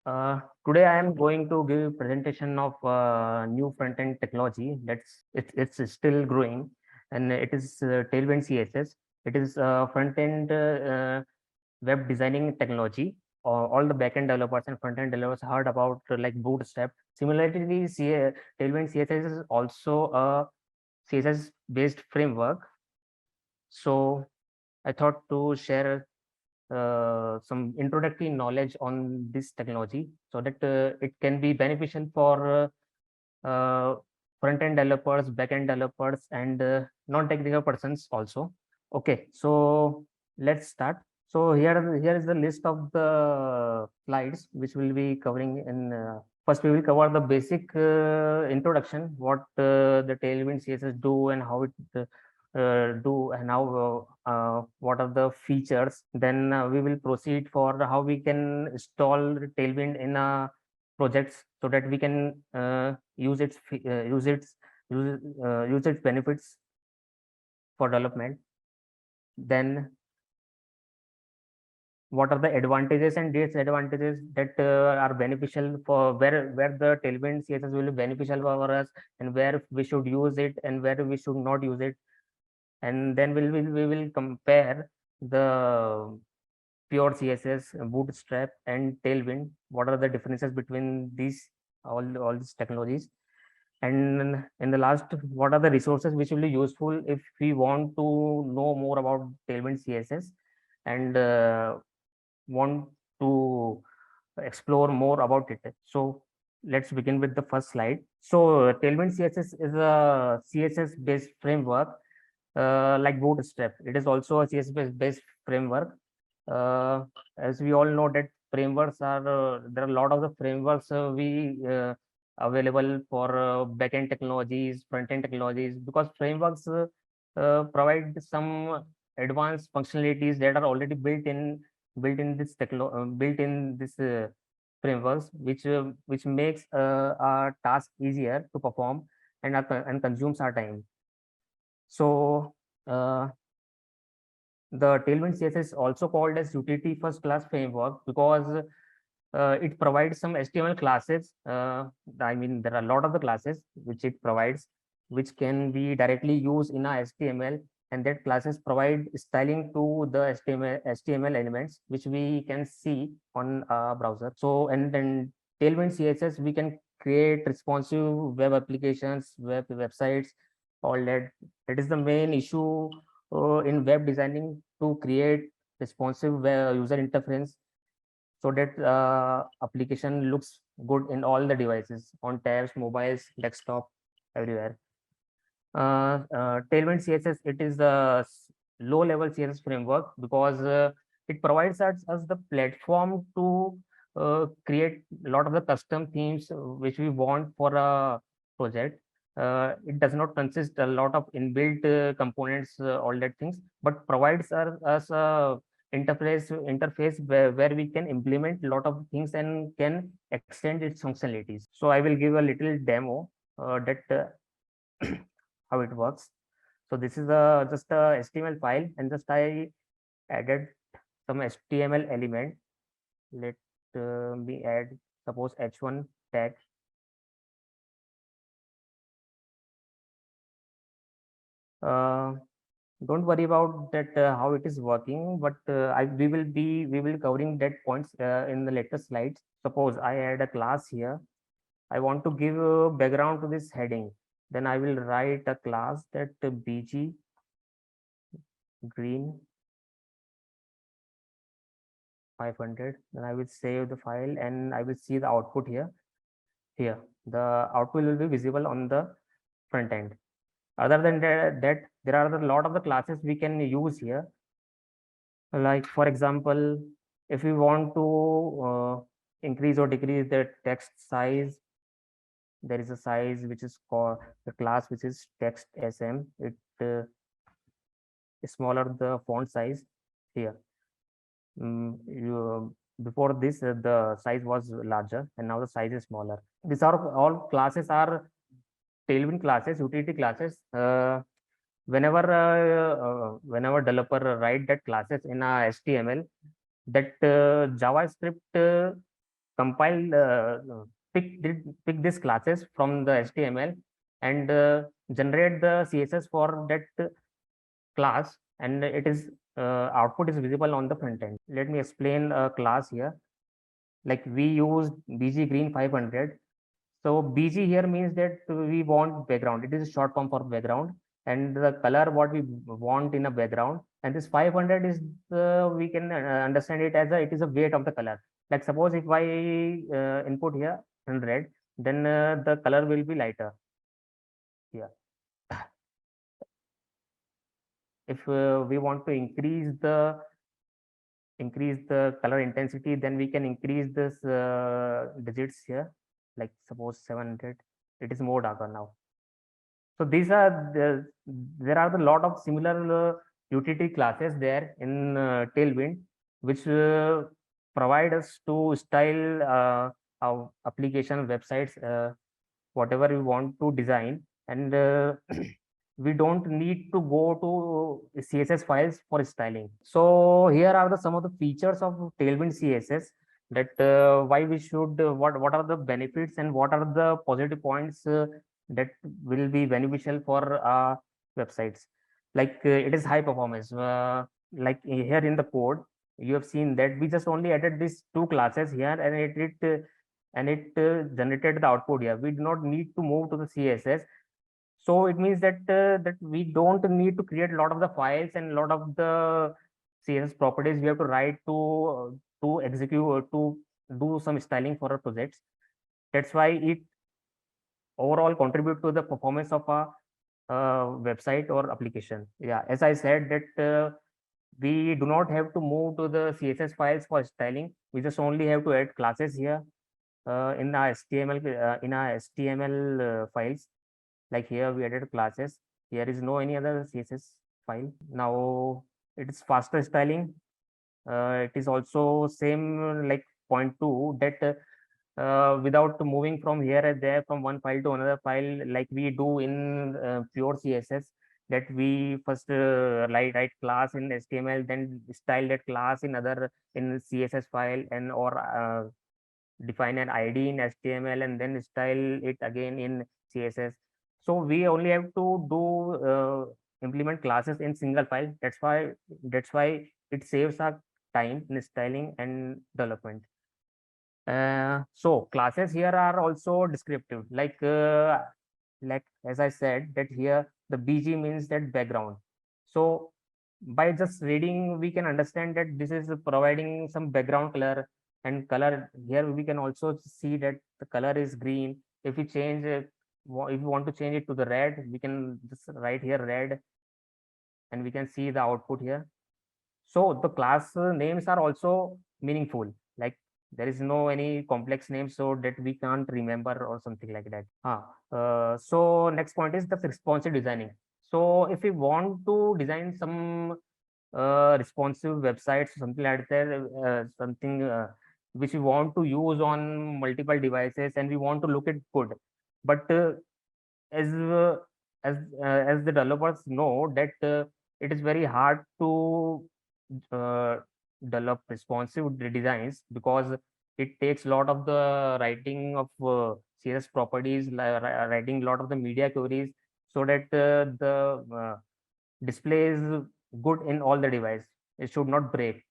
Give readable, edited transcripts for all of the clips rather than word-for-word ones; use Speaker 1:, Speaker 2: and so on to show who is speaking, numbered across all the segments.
Speaker 1: Today I am going to give presentation of new front-end technology it's still growing, and it is Tailwind CSS. It is front-end web designing technology. All the backend developers and front-end developers heard about like Bootstrap. Similarly, Tailwind CSS is also a CSS-based framework. So I thought to share some introductory knowledge on this technology so that it can be beneficial for front-end developers, back-end developers, and non-technical persons also. Okay, so let's start. So here is the list of the slides which we'll be covering in. First, we will cover the basic introduction, what the Tailwind CSS do and how it do, and how what are the features. Then we will proceed for how we can install Tailwind in projects so that we can use use its benefits for development. Then what are the advantages and disadvantages that are beneficial for where the Tailwind CSS will be beneficial for us, and where we should use it and where we should not use it. And then we will compare the pure CSS, Bootstrap, and Tailwind. What are the differences between these all these technologies? And in the last, what are the resources which will be useful if we want to know more about Tailwind CSS and want to explore more about it? So let's begin with the first slide. So Tailwind CSS is a CSS based framework like Bootstrap. It is also a CSS based framework. As we all know that frameworks are there are a lot of the frameworks we available for backend technologies, front-end technologies, because frameworks provide some advanced functionalities that are already built in this frameworks, which makes our task easier to perform and consumes our time. So the Tailwind CSS is also called as utility first class framework because it provides some HTML classes. I mean, there are a lot of the classes which it provides, which can be directly used in a HTML, and that classes provide styling to the HTML elements, which we can see on a browser. So, and then Tailwind CSS, we can create responsive web applications, websites, all that. That is the main issue in web designing, to create responsive user interface so that application looks good in all the devices, on tabs, mobiles, desktop, everywhere. Tailwind CSS, it is a low level CSS framework because it provides us the platform to create a lot of the custom themes which we want for a project. It does not consist a lot of inbuilt components, all that things, but provides us a interface where we can implement a lot of things and can extend its functionalities. So I will give a little demo that how it works. So this is a just a HTML file, and just I added some HTML element. Let me add, suppose h1 tag. Don't worry about that how it is working, but we will covering that points in the later slides. Suppose I add a class here. I want to give a background to this heading. Then I will write a class that bg green 500. Then I will save the file and I will see the output here. Here, the output will be visible on the front end. Other than that, there are a lot of the classes we can use here. Like for example, if we want to increase or decrease the text size, there is a size which is called the class which is text sm. It is smaller the font size here. Before this the size was larger, and now the size is smaller. These are all classes are Tailwind classes, utility classes. Whenever developer write that classes in a HTML, that JavaScript compile pick these classes from the HTML and generate the CSS for that class, and it is output is visible on the front end. Let me explain a class here. Like we use bg green 500. So bg here means that we want background. It is a short form for background, and the color what we want in a background. And this 500 is we can understand it as it is a weight of the color. Like suppose if I input here 100, then the color will be lighter. Yeah. If we want to increase the color intensity, then we can increase this digits here, like suppose 700. It is more darker now. So these are there are a lot of similar utility classes there in Tailwind, which provide us to style our application websites, whatever we want to design, and we don't need to go to CSS files for styling. So here are some of the features of Tailwind CSS, that why we should what are the benefits and what are the positive points that will be beneficial for websites. Like it is high performance. Like here in the code, you have seen that we just only added these two classes here, and it generated the output here. We do not need to move to the CSS. So it means that that we don't need to create a lot of the files and a lot of the CSS properties we have to write to execute or to do some styling for our projects. That's why it overall contribute to the performance of a website or application. Yeah, as I said that we do not have to move to the CSS files for styling. We just only have to add classes here in our HTML files. Like here we added classes. Here is no any other CSS file. Now it is faster styling. It is also same like point two, that without moving from here and there from one file to another file, like we do in pure CSS, that we first write class in HTML, then style that class in other in CSS file, and or define an ID in HTML and then style it again in CSS. So we only have to do implement classes in single file. That's why it saves our time in styling and development. So classes here are also descriptive, like as I said that here the BG means that background. So by just reading, we can understand that this is providing some background color, and color here we can also see that the color is green. If we change it, if we want to change it to the red, we can just write here red, and we can see the output here. So the class names are also meaningful. Like there is no any complex name so that we can't remember or something like that. So next point is the responsive designing. So if we want to design some responsive websites, something like that, something which we want to use on multiple devices, and we want to look it good, but as uh, as the developers know that it is very hard to uh, develop responsive designs, because it takes a lot of the writing of CSS properties, writing a lot of the media queries, so that the display is good in all the device. It should not break.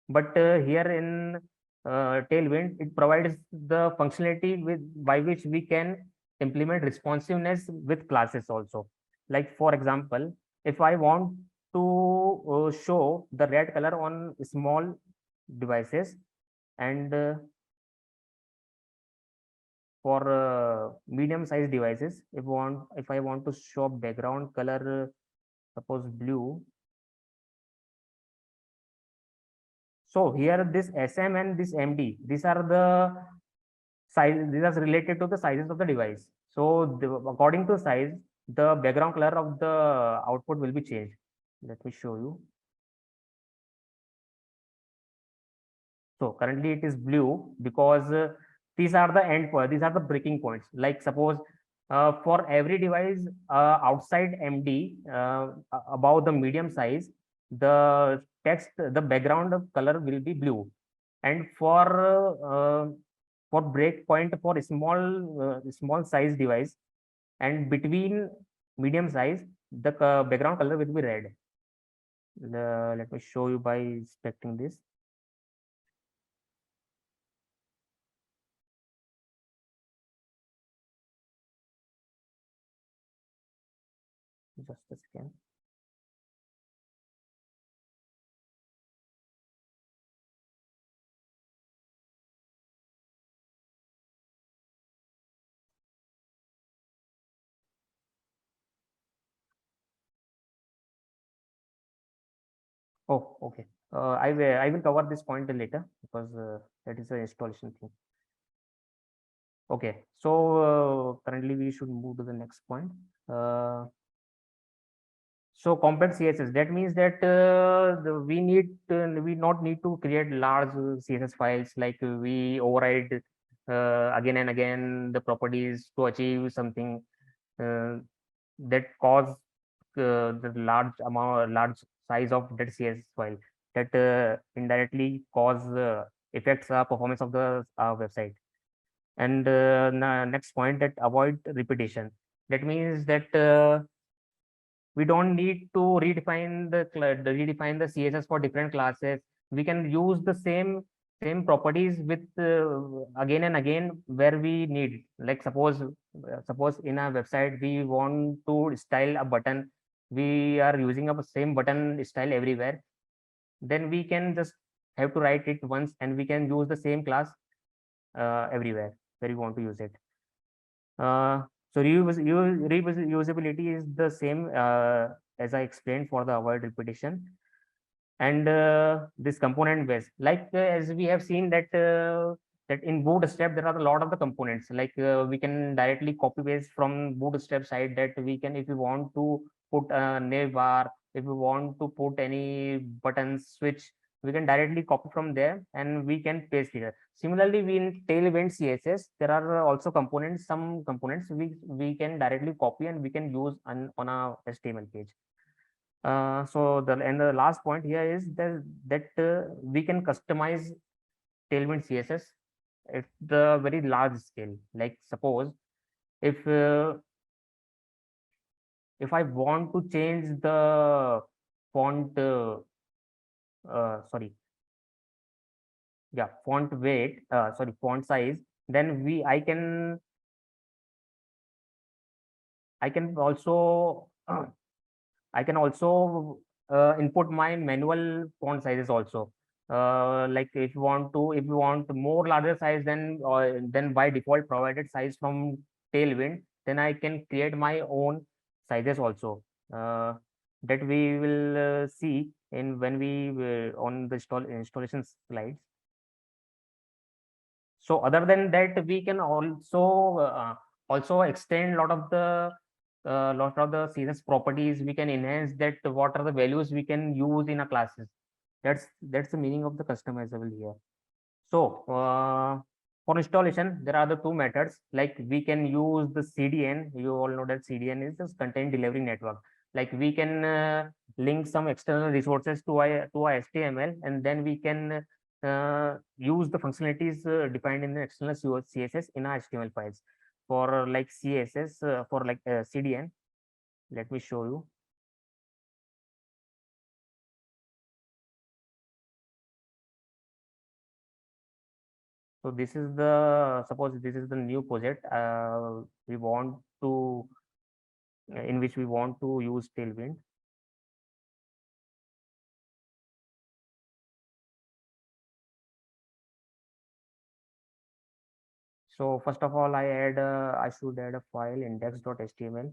Speaker 1: But here in Tailwind, it provides the functionality by which we can implement responsiveness with classes also. Like for example, if I want to show the red color on small devices, and for medium sized devices, if I want to show background color, suppose blue. So here this SM and this MD, these are the size, these are related to the sizes of the device. So according to size, the background color of the output will be changed. Let me show you. So currently it is blue because these are the end point, these are the breaking points. Like suppose for every device outside MD, above the medium size, the text, the background color will be blue. And for for breakpoint for small size device, and between medium size, the background color will be red. Let me show you by inspecting this. Just a second. Oh, okay. I will cover this point later because that is an installation thing. Okay, so currently we should move to the next point. Uh, so complex CSS, that means that we not need to create large CSS files, like we override again and again the properties to achieve something uh, that cause the large size of that CSS file that indirectly cause affects performance of the website. And next point, that avoid repetition. That means that we don't need to redefine the CSS for different classes. We can use the same properties with again and again where we need. Like suppose in a website we want to style a button, we are using a same button style everywhere. Then we can just have to write it once, and we can use the same class everywhere where we want to use it. Uh, reusability is the same as I explained for the avoid repetition. And this component base, like as we have seen that in Bootstrap there are a lot of the components. Like we can directly copy paste from Bootstrap side, that we can, if we want to put a nav bar, if we want to put any button switch, we can directly copy from there and we can paste here. Similarly, we in Tailwind CSS, there are also components, some components we can directly copy and we can use on a HTML page. So the last point here is that we can customize Tailwind CSS at the very large scale. Like suppose if if I want to change the font, sorry, yeah, font weight, sorry, font size, then I can also I can also input my manual font sizes also. Like if you want more larger size than by default provided size from Tailwind, then I can create my own sizes also. That we will see in when we on the installation slides. So other than that, we can also extend lot of the CSS properties. We can enhance that. What are the values we can use in a classes? That's the meaning of the customizable here. So for installation, there are the two methods. Like we can use the CDN. You all know that CDN is this content delivery network. Like we can link some external resources to our HTML, and then we can use the functionalities defined in the external CSS in our HTML files. For like CSS, for like CDN, let me show you. So this is the, suppose this is the new project we want to in which we want to use Tailwind. So first of all, I should add a file index.html.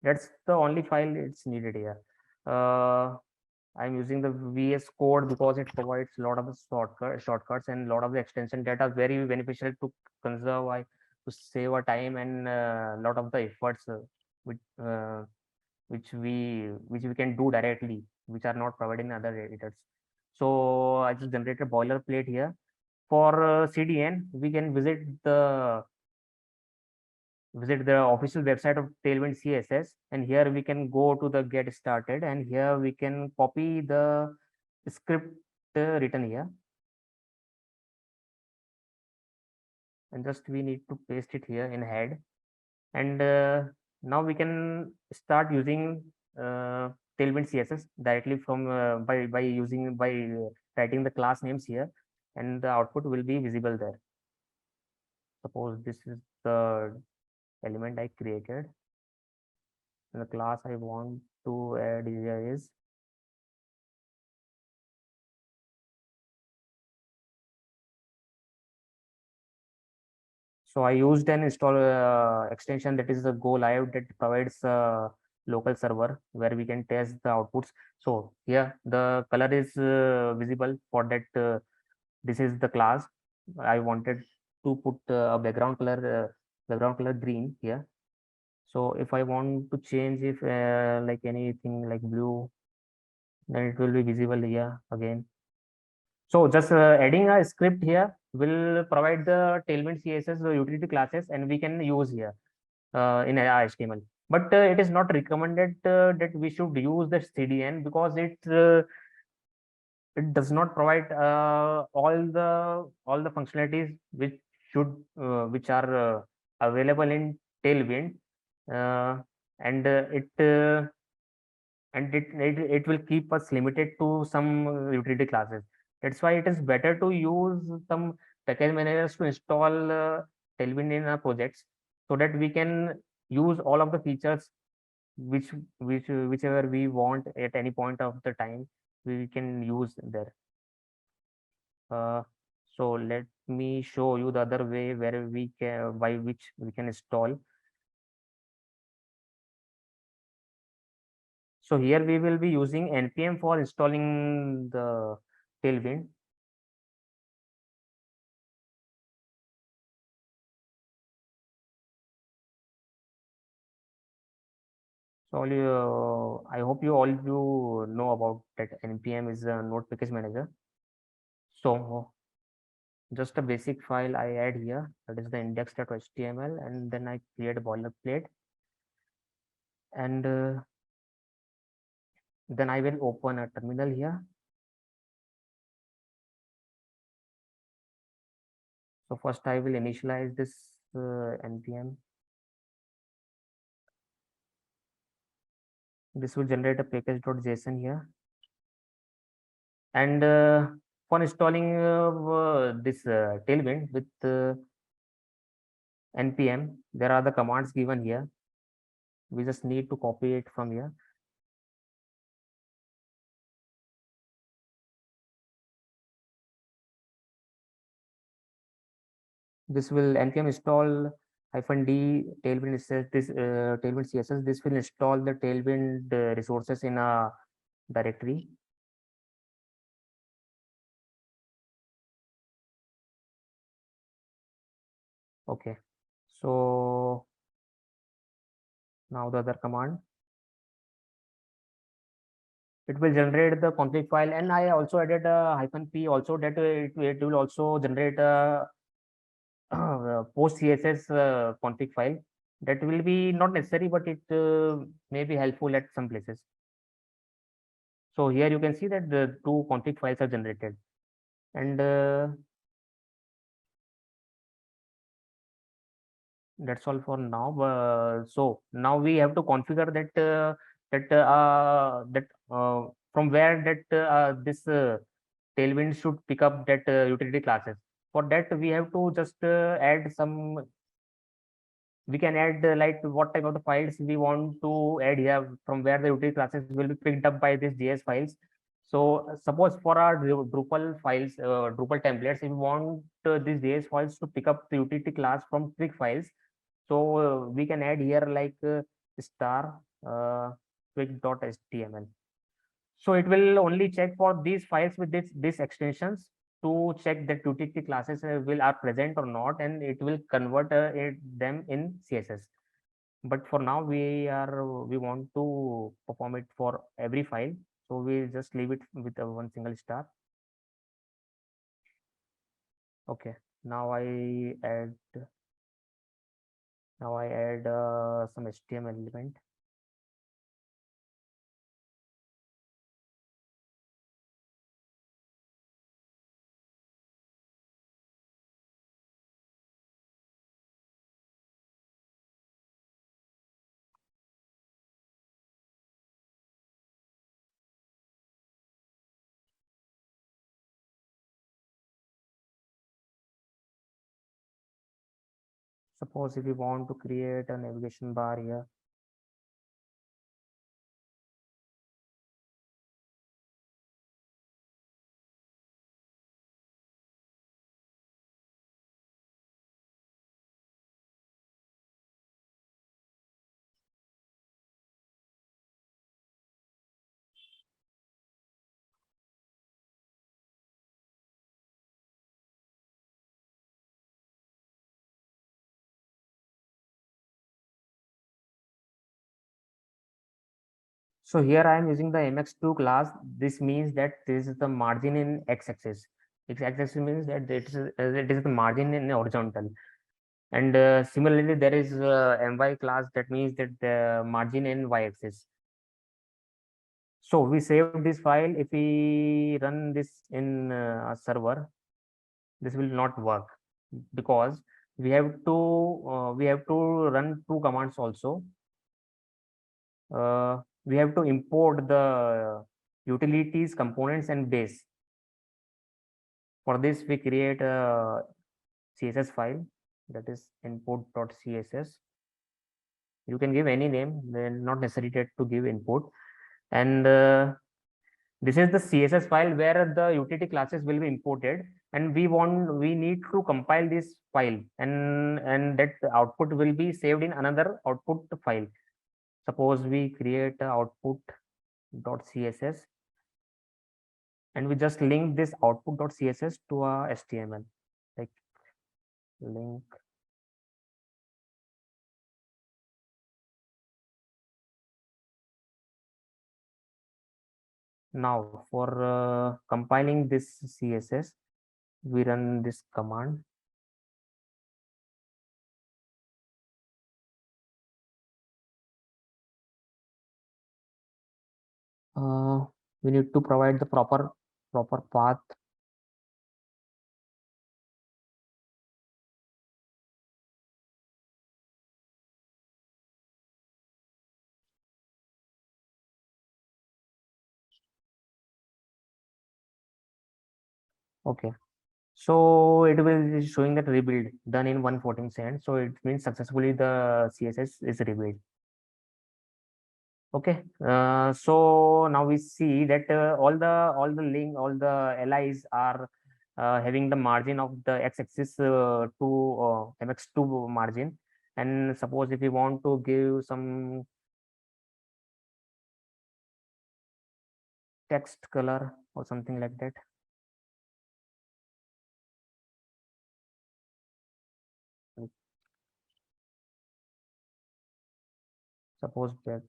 Speaker 1: That's the only file it's needed here. I'm using the VS Code because it provides a lot of the shortcuts and a lot of the extension that are very beneficial to conserve, to save our time and a lot of the efforts which, uh, which we can do directly, which are not provided in other editors. So I just generated a boilerplate here. For CDN, we can visit the official website of Tailwind CSS, and here we can go to the get started, and here we can copy the script written here. and just we need to paste it here in head. And now we can start using uh, Tailwind CSS directly from by using by writing the class names here, and the output will be visible there. Suppose this is the element I created, and the class I want to add here is, so I used an install extension that is the Go Live that provides a local server where we can test the outputs. So here the color is visible for that. This is the class. I wanted to put a background color green here. So if I want to change if like anything like blue, then it will be visible here again. So just adding a script here will provide the Tailwind CSS utility classes, and we can use here in HTML. But it is not recommended that we should use the CDN, because it does not provide all the functionalities which are available in Tailwind, uh, and it will keep us limited to some utility classes. That's why it is better to use some package managers to install Tailwind in our projects, so that we can use all of the features which whichever we want at any point of the time, we can use there. uh, so let me show you the other way where we can, by which we can install. So here we will be using npm for installing the Tailwind. So I hope you all you know about that npm is a node package manager. So just a basic file I add here, that is the index.html, and then I create a boilerplate, and then I will open a terminal here. So first I will initialize this npm. This will generate a package.json here, and for installing this Tailwind with npm, there are the commands given here. We just need to copy it from here. This will npm install -d tailwind css. This tailwind css. This will install the Tailwind resources in a directory. Okay. So now the other command, it will generate the config file, and I also added a -p also, that it will also generate a post css config file. That will be not necessary, but it may be helpful at some places. So here you can see that the two config files are generated, and that's all for now. So now we have to configure that from where that this Tailwind should pick up that utility classes. For that, we have to just add some. We can add like what type of the files we want to add here, from where the utility classes will be picked up by these JS files. So suppose for our Drupal files, Drupal templates, if we want these JS files to pick up the utility class from quick files, so we can add here like star quick.html. So it will only check for these files with this extensions to check that utility classes will are present or not, and it will convert them in CSS. But for now, we want to perform it for every file, so we just leave it with one single star. Okay. Now I add some HTML element. Suppose if we want to create a navigation bar here. So here I am using the mx2 class. This means that this is the margin in x-axis. X-axis means that it is the margin in horizontal. And similarly, there is my class, that means that the margin in y-axis. So we save this file. If we run this in a server, this will not work, because we have to run two commands also. We have to import the utilities, components, and base. For this, we create a CSS file, that is input.css. You can give any name, then not necessary to give input. And this is the CSS file where the utility classes will be imported, and we need to compile this file, and that output will be saved in another output file. Suppose we create a output.css, and we just link this output.css to a HTML, like link. Now for compiling this CSS, we run this command. We need to provide the proper path. Okay, so it will be showing that rebuild done in 114 seconds. So it means successfully the CSS is rebuilt. Okay, so now we see that all the LIs are having the margin of the x-axis to mx2 margin. And suppose if we want to give some text color or something like that, suppose that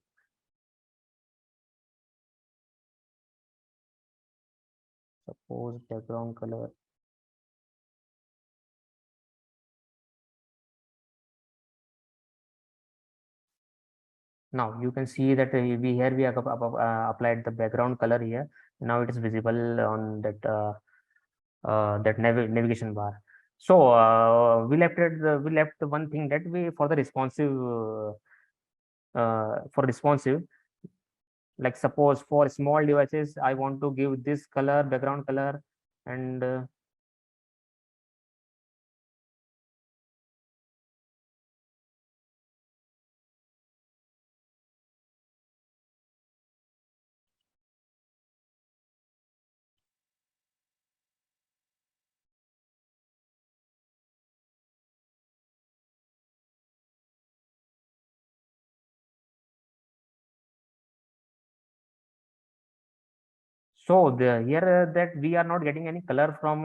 Speaker 1: suppose background color. Now you can see that we have applied the background color here. Now it is visible on that navigation bar. So we left the one thing, that we for the responsive for responsive, like suppose for small devices I want to give this color, background color, and so the here that we are not getting any color from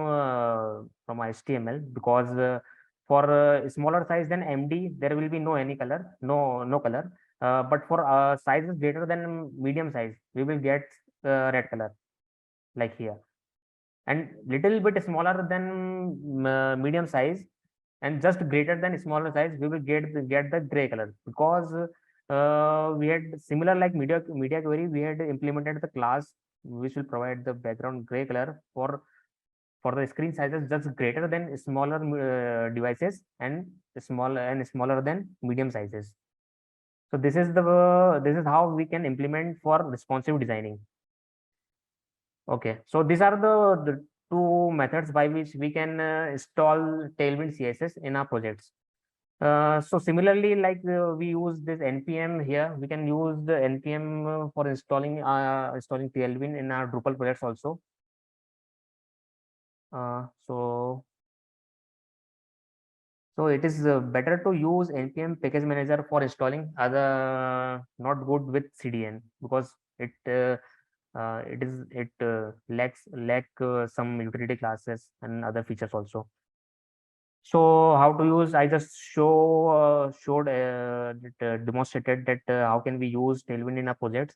Speaker 1: HTML, because for smaller size than MD there will be no any color, no color. But for sizes greater than medium size, we will get red color, like here. And little bit smaller than medium size, and just greater than smaller size, we will get the gray color, because we had similar like media query, we had implemented the class which will provide the background gray color for the screen sizes just greater than smaller devices, and smaller than medium sizes. So this is how we can implement for responsive designing. Okay, so these are the two methods by which we can install Tailwind CSS in our projects. So similarly, like we use this npm here, we can use the npm for installing Tailwind in our Drupal projects also. So it is better to use npm package manager for installing, other not good with CDN, because it lack some utility classes and other features also. So how to use? I just showed demonstrated that how can we use Tailwind in our projects.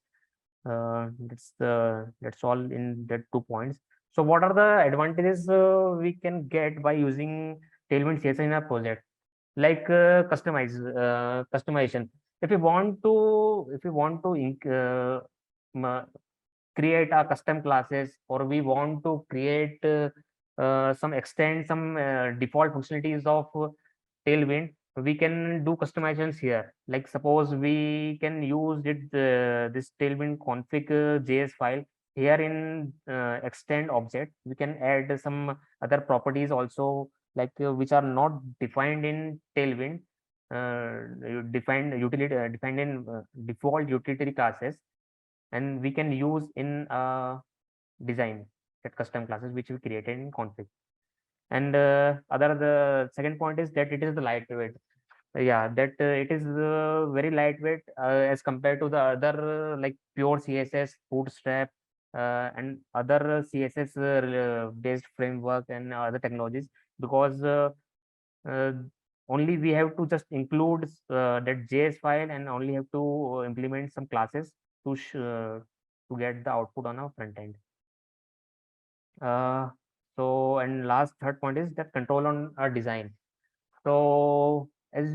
Speaker 1: That's all in that 2 points. So what are the advantages we can get by using Tailwind CSS in our project? Like customization. If we want to create our custom classes, or we want to create some default functionalities of Tailwind, we can do customizations here. Like suppose we can use this Tailwind config JS file here in extend object. We can add some other properties also, like which are not defined in Tailwind, defined in default utility classes, and we can use in design that custom classes which we created in config. And the second point is that it is the lightweight. Yeah, that it is very lightweight as compared to the other like pure CSS, Bootstrap, and other CSS based framework and other technologies, because uh, only we have to just include that JS file, and only have to implement some classes to get the output on our front end. Uh, and last third point is that control on our design. So as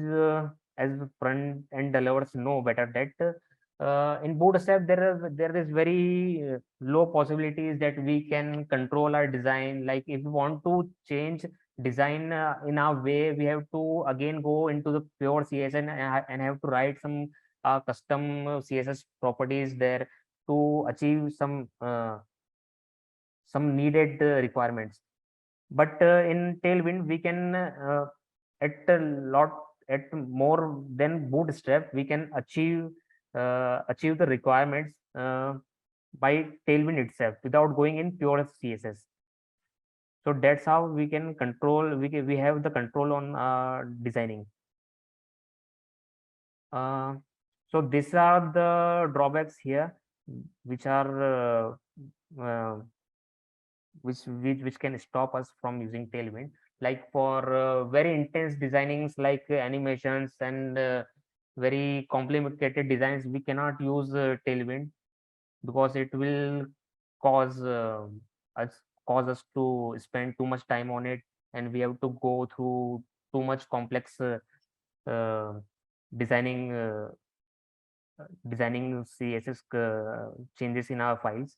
Speaker 1: front end developers know better that in Bootstrap there is very low possibilities that we can control our design. Like if we want to change design in our way, we have to again go into the pure CSS and have to write some custom CSS properties there to achieve some needed requirements. But in Tailwind, we can at a lot at more than Bootstrap, we can achieve the requirements by Tailwind itself without going in pure CSS. So that's how we can control. We have the control on designing. Uh, so these are the drawbacks here, which are which can stop us from using Tailwind. Like for very intense designings, like animations and very complicated designs, we cannot use Tailwind, because it will cause us cause us to spend too much time on it, and we have to go through too much complex uh, designing designing CSS changes in our files.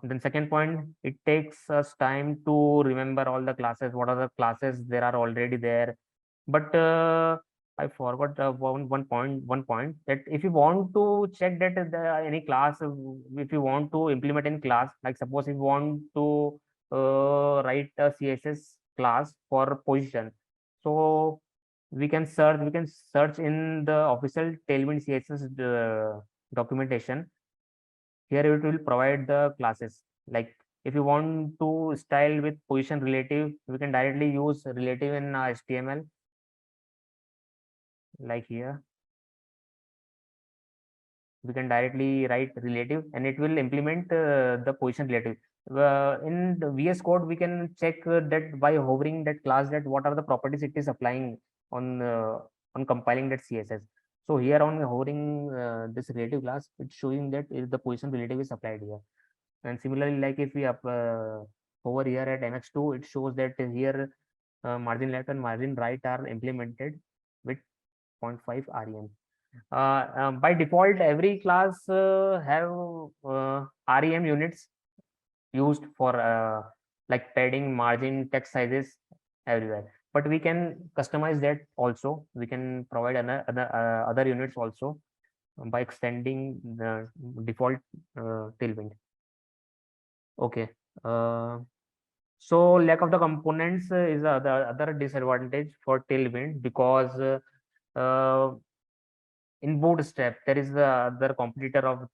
Speaker 1: Then second point, it takes us time to remember all the classes, what are the classes there are already there. But I forgot one point, that if you want to check that any class, if you want to implement any class, like suppose if you want to write a CSS class for position, so we can search in the official Tailwind CSS documentation. Here it will provide the classes. Like if you want to style with position relative, we can directly use relative in HTML, like here. We can directly write relative, and it will implement the position relative. In the VS Code, we can check that by hovering that class, that what are the properties it is applying on compiling that CSS. So here on hovering this relative class, it's showing that the position relative is applied here. And similarly, like if we over here at MX2, it shows that here margin left and margin right are implemented with 0.5 rem. By default, every class have rem units used for like padding, margin, text sizes everywhere. But we can customize that also. We can provide other units also by extending the default Tailwind. Okay. Uh, So lack of the components is the other disadvantage for Tailwind, because in Bootstrap there is the other competitor of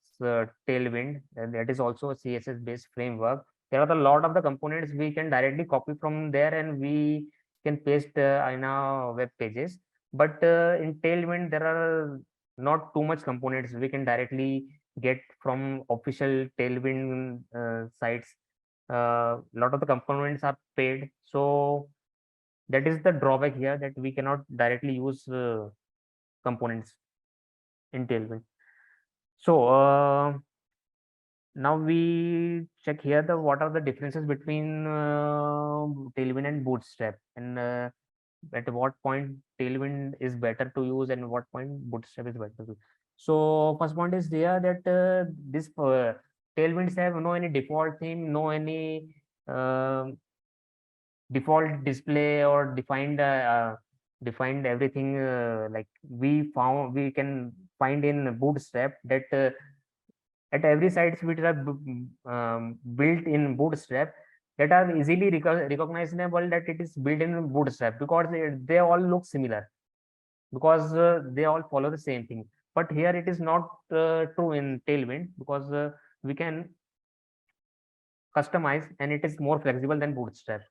Speaker 1: Tailwind, and that is also a CSS based framework. There are a lot of the components we can directly copy from there, and we can paste in our web pages. But in Tailwind there are not too much components we can directly get from official Tailwind sites. A lot of the components are paid, so that is the drawback here, that we cannot directly use components in Tailwind. So now we check here the what are the differences between Tailwind and Bootstrap, and at what point Tailwind is better to use and what point Bootstrap is better to use. So first point is there that this Tailwinds have no any default theme, no any uh, default display or defined everything, like we can find in Bootstrap that at every sites which are built in Bootstrap, that are easily recognizable that it is built in Bootstrap, because they all look similar, because they all follow the same thing. But here it is not true in Tailwind, because we can customize and it is more flexible than Bootstrap.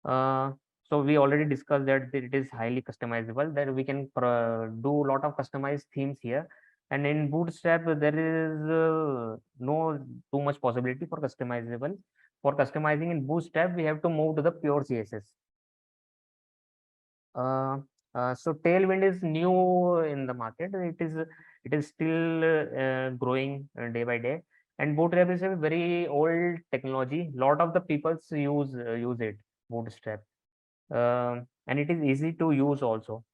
Speaker 1: Uh, so we already discussed that it is highly customizable, that we can do a lot of customized themes here. And in Bootstrap, there is no too much possibility for customizable. For customizing in Bootstrap, we have to move to the pure CSS. Uh, so Tailwind is new in the market. It is still growing day by day. And Bootstrap is a very old technology. Lot of the people use it, Bootstrap, and it is easy to use also.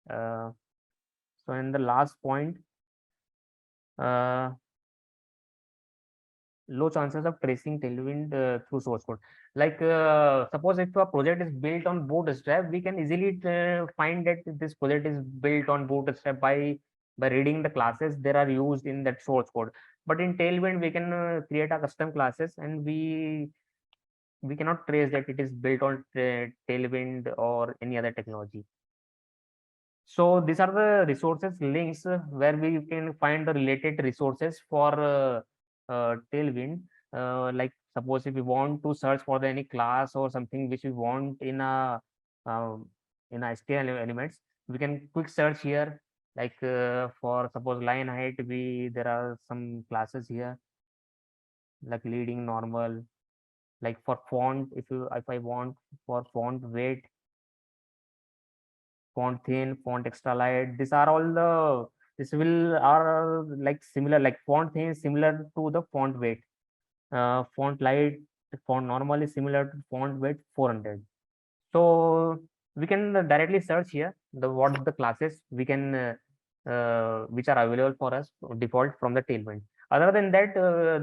Speaker 1: Uh, so in the last point, uh, low chances of tracing Tailwind through source code. Like suppose if a project is built on Bootstrap, we can easily find that this project is built on Bootstrap by reading the classes that are used in that source code. But in Tailwind, we can create a custom classes, and we cannot trace that it is built on Tailwind or any other technology. So these are the resources links where we can find the related resources for Tailwind. Like suppose if we want to search for any class or something which we want um, in a HTML elements, we can quick search here. Like for suppose line height, we there are some classes here like leading, normal. Like for font, if I want for font weight, font thin, font extra light. These are all the this will are like similar, like font thin is similar to the font weight. Font light, font normal is similar to font weight 400. So we can directly search here the what the classes we can which are available for us default from the Tailwind. Other than that,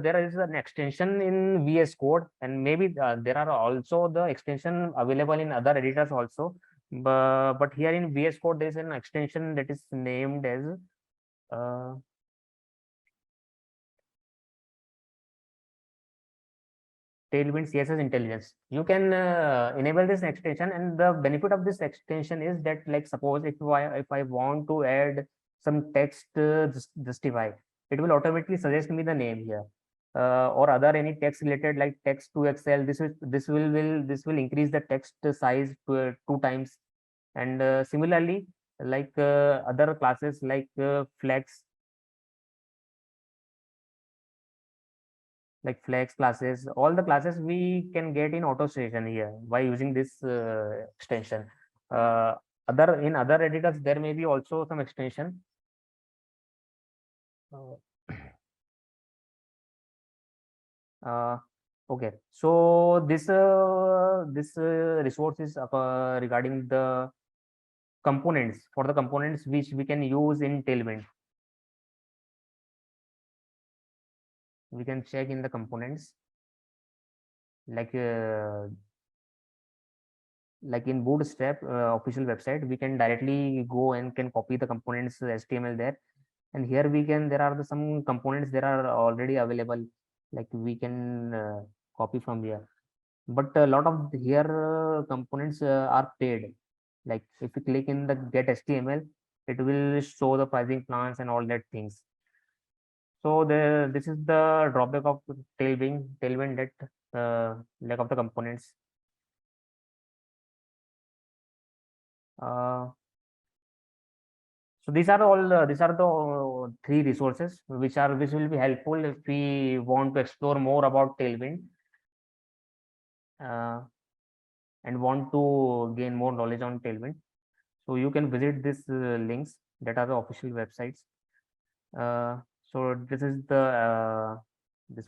Speaker 1: there is an extension in VS Code, and maybe there are also the extension available in other editors also. But here in VS Code, there is an extension that is named as uh, Tailwind CSS Intelligence. You can enable this extension, and the benefit of this extension is that, like, suppose if I want to add some text justify, it will automatically suggest me the name here, or other any text related like text to Excel. This will increase the text size to 2 times, and similarly, like other classes like flex classes, all the classes we can get in auto station here by using this extension. uh, Other in other editors there may be also some extension. uh, uh, okay, so this resource is regarding the components, for the components which we can use in Tailwind. We can check in the components, like in Bootstrap official website, we can directly go and can copy the components HTML there. And here we can, there are some components that are already available, like we can copy from here. but a lot of here components are paid. Like if you click in the get HTML, it will show the pricing plans and all that things. So this is the drawback of Tailwind that lack of the components. Uh, so these are the three resources which will be helpful if we want to explore more about Tailwind uh, and want to gain more knowledge on Tailwind. So you can visit these links that are the official websites. So this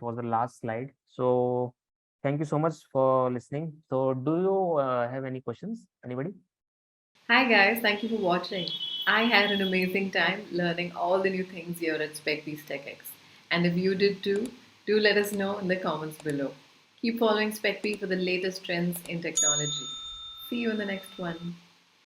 Speaker 1: was the last slide. So thank you so much for listening. So do you have any questions? Anybody?
Speaker 2: Hi guys, thank you for watching. I had an amazing time learning all the new things here at SpecBees TechX. And if you did too, do let us know in the comments below. Keep following SpecBee for the latest trends in technology. See you in the next one.